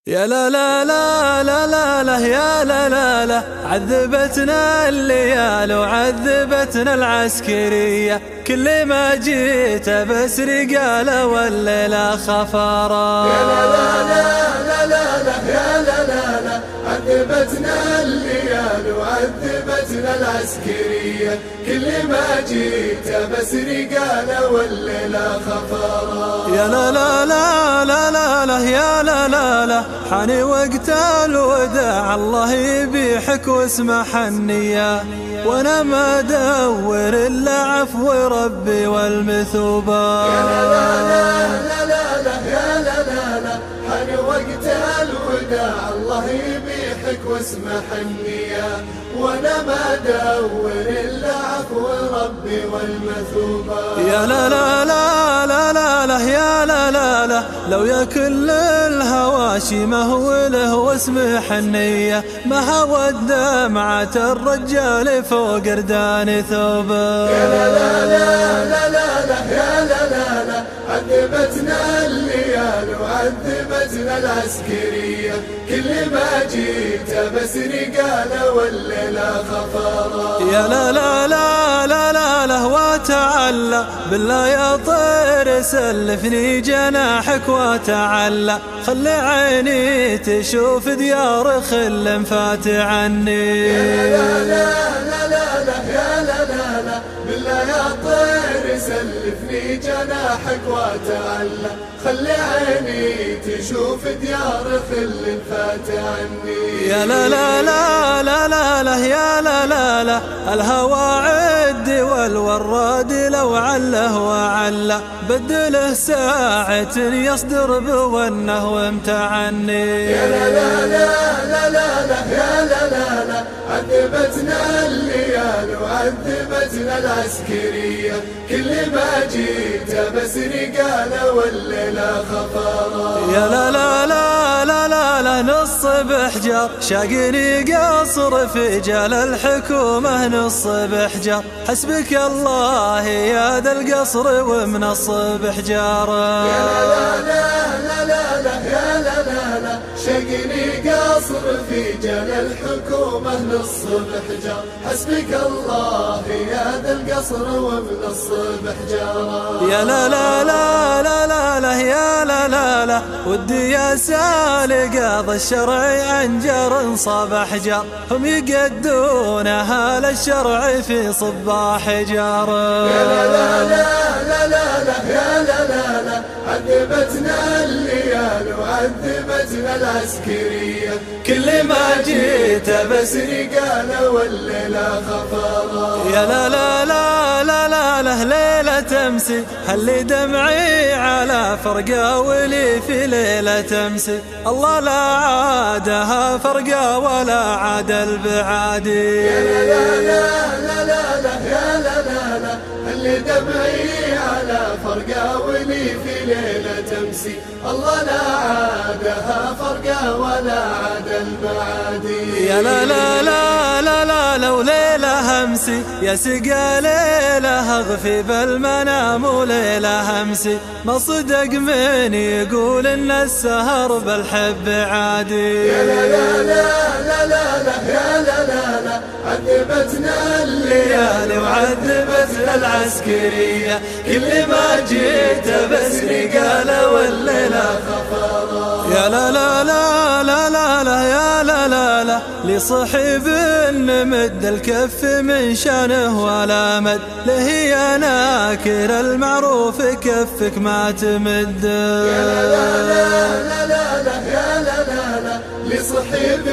يا لا لا لا لا لا لا يا لا لا لا، عذبتنا الليال وعذبتنا العسكرية، كل ما جيت بس رجالة والليلة خفارة. يا لا لا لا لا لا لا يا لا لا لا، عذبتنا الليال وعذبتنا العسكرية، كل ما جيت بس رجالة والليلة خفارة. يا لا لا لا لا لا لا يا لا لا لا، حان وقت الوداع الله يبيحك واسمح النية، وانا ما ادور الا عفو ربي والمثوبة. يا لا لا لا لا لا يا لا لا لا، حان وقت الوداع الله يبيحك واسمح النية، وانا ما ادور الا عفو ربي والمثوبة. يا لا لا لا لا لا لا يا لا لا لا، لو يا كل الهواشي ما هو له واسمح النية، ما هو الدمعة الرجال فوق ردان ثوبه. يا لا لا لا لا لا لا يا لا لا لا، عذبتنا الليال وعذبتنا العسكرية، كل ما جيت بس رجالة والليلة خفارة. يا لا لا لا لا لا لا وتعالى بالله يا طير سلفني جناحك وتعالى، خلي عيني تشوف ديار خل فات عني. يا لا لا لا لا يا لا لا لا، بالله يا طير سلفني جناحك وتعالى، خلي عيني تشوف ديار خل فات عني. يا لا لا لا لا لا لا يا لا لا لا، الهوى عد والوراد لو عله وعله، بدله ساعة يصدر بونه وامتعني. يا لا لا لا لا لا يا لا لا لا، عذبتنا الليال وعذبتنا العسكرية، كل ما جيت بس رجالة والليلة خفارة. يا لا لا لا لا لا لا، نص بحجر شاقني قصر في جال الحكومة، نص بحجر حسبك الله يا ذا القصر ومن الصبح جار. يا لا لا لا لا لا يا لا لا لا، شقني قصر في جال الحكومة نص بحجر، حسبك الله يا ذا القصر ومن الصبح جار. يا لا لا لا لا لا لا يا لا لا لا، ودي يا سالق قاض الشرع عن جر صباح جار، هم يقدون اهل الشرع في صباح جار. يا لا لا لا لا لا يا لا لا لا، عذبتنا الليال وعذبتنا العسكرية، كل ما جيت بس رجالة والليلة خفارة. يا لا لا لا لا لا لا ليلة تمسي هلي دمعي على فرقة ولي في ليلة تمسي، الله لا عادها فرقة ولا عاد البعادي. يا لا لا لا لا لا يا لا لا لا، اللي دمعي على فرقة ولي في ليلة تمسي، الله لا عادها فرقة ولا عاد المعادي. يا لا لا لا لا لا لو ليلة همسي يا سقى ليلة اغفي بالمنام وليلة همسي، ما صدق من يقول ان السهر بالحب عادي. يا لا لا لا لا لا يا لا لا لا، عذبتنا الليالي وعذبتنا العسكرية، كل ما جيت بس رجالة والليلة خفارة. يا لا لا لا لا لا لا يا لا لا لا، لصحيب نمد الكف من شانه ولا مد، له يا ناكر المعروف كفك ما تمد. يا لا لا لا لا لا يا لا لا لا، لصحيب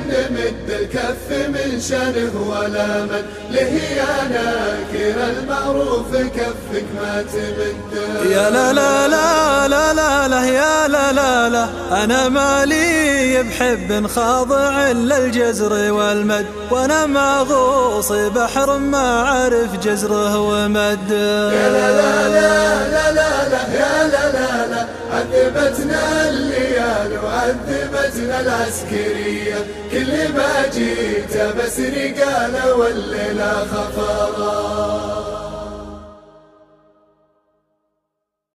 نمد الكف من شانه ولا مد، له يا ناكر المعروف كفك ما تمد. يا لا لا لا لا لا لا يا لا لا لا، أنا مالي بحب خاضع للجزر والمد، وأنا مغوص بحر ما عرف جزره ومد. يا لا لا لا لا لا يا لا لا لا، عذبتنا الليال وعذبتنا العسكرية، كل ما جيت بس رجالة والليلة خفارة.